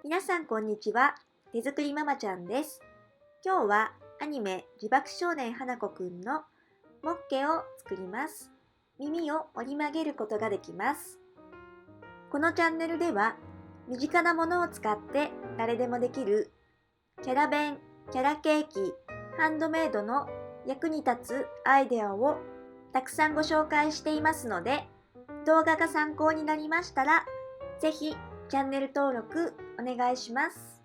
皆さんこんにちは。手作りママちゃんです。今日はアニメ自爆少年花子くんのモッケを作ります。耳を折り曲げることができます。このチャンネルでは身近なものを使って誰でもできるキャラ弁、キャラケーキ、ハンドメイドの役に立つアイデアをたくさんご紹介していますので、動画が参考になりましたら、ぜひチャンネル登録お願いします。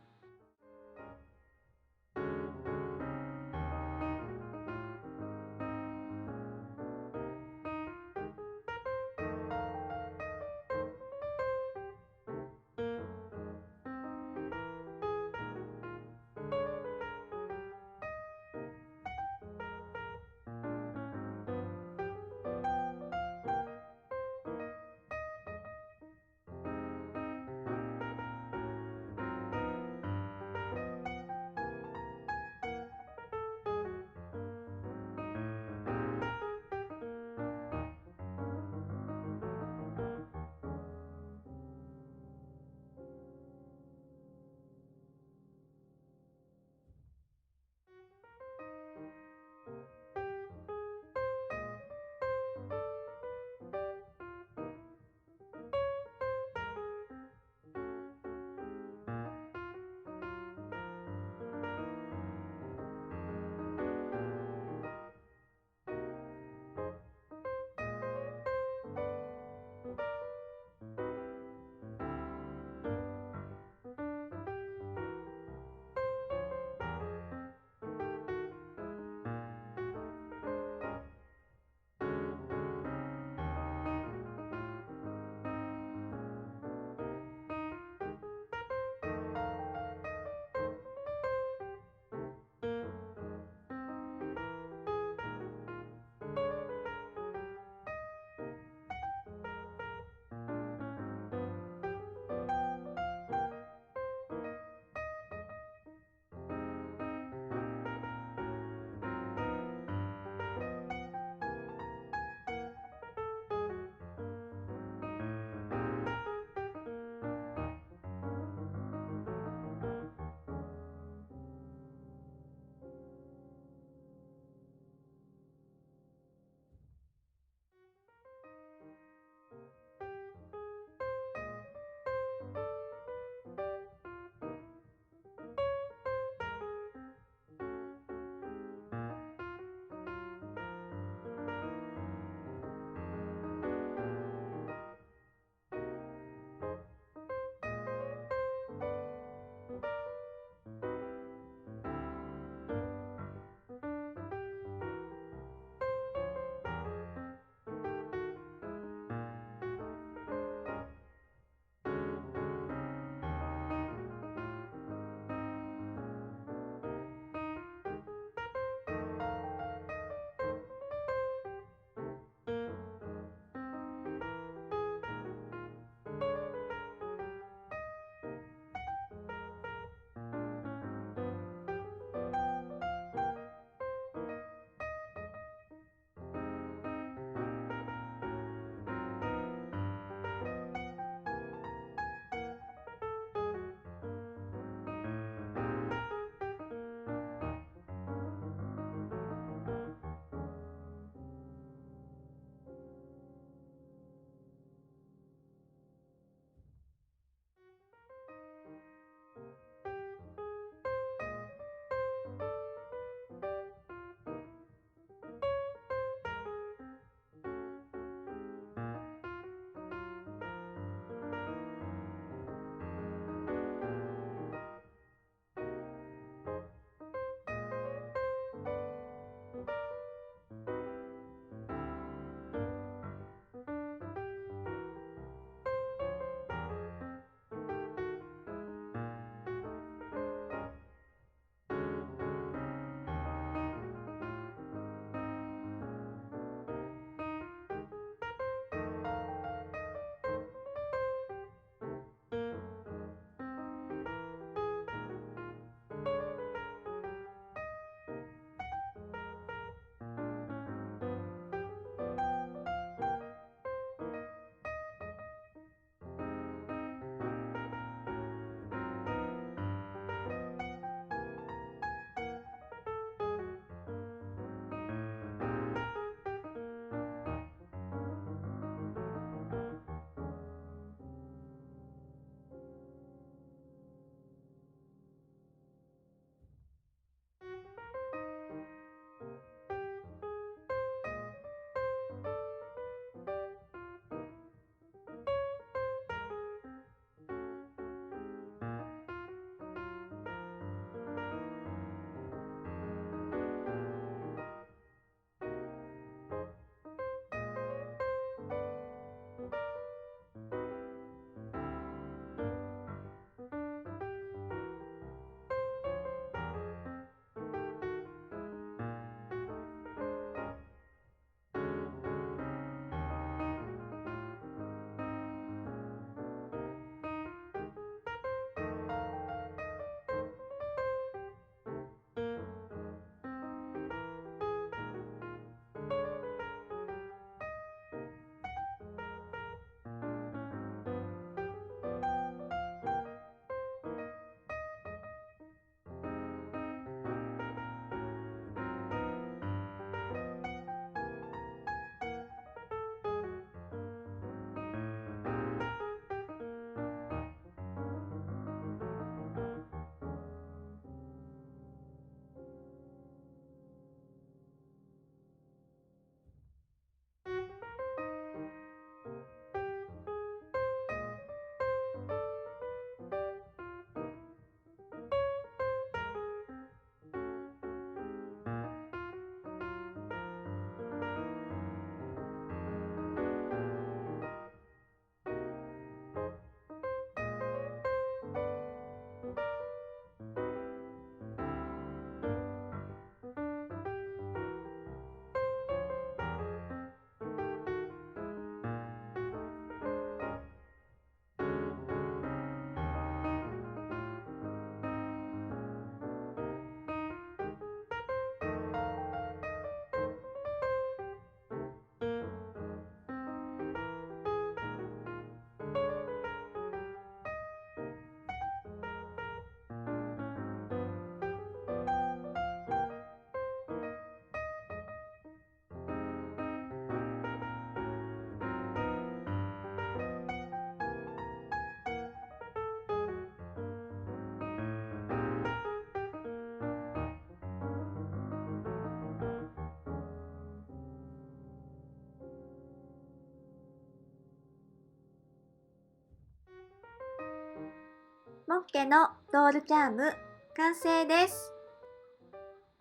モッケのドールチャーム完成です。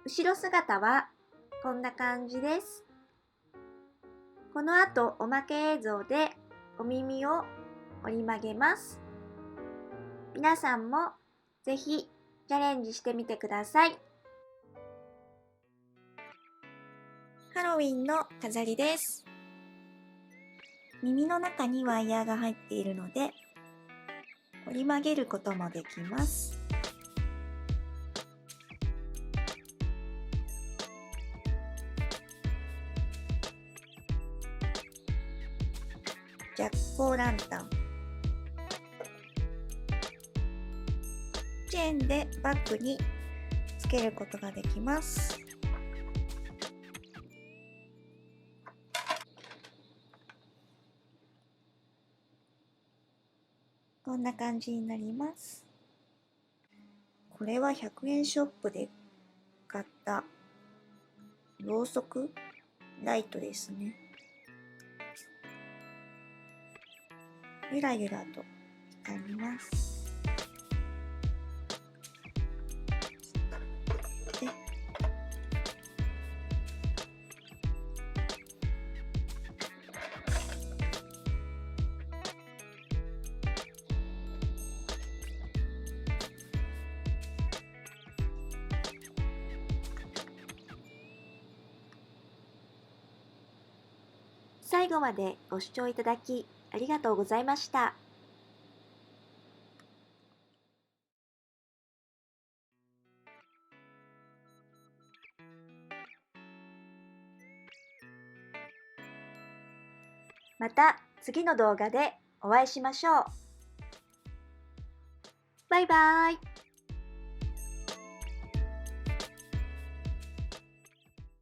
後ろ姿はこんな感じです。この後おまけ映像でお耳を折り曲げます。皆さんもぜひチャレンジしてみてください。ハロウィンの飾りです。耳の中にワイヤーが入っているので折り曲げることもできます。ジャックオーランタン、チェーンでバッグにつけることができます。こんな感じになります。これは100円ショップで買ったろうそくライトですね。ゆらゆらと光ります。で最後までご視聴いただきありがとうございました。また次の動画でお会いしましょう。バイバイ。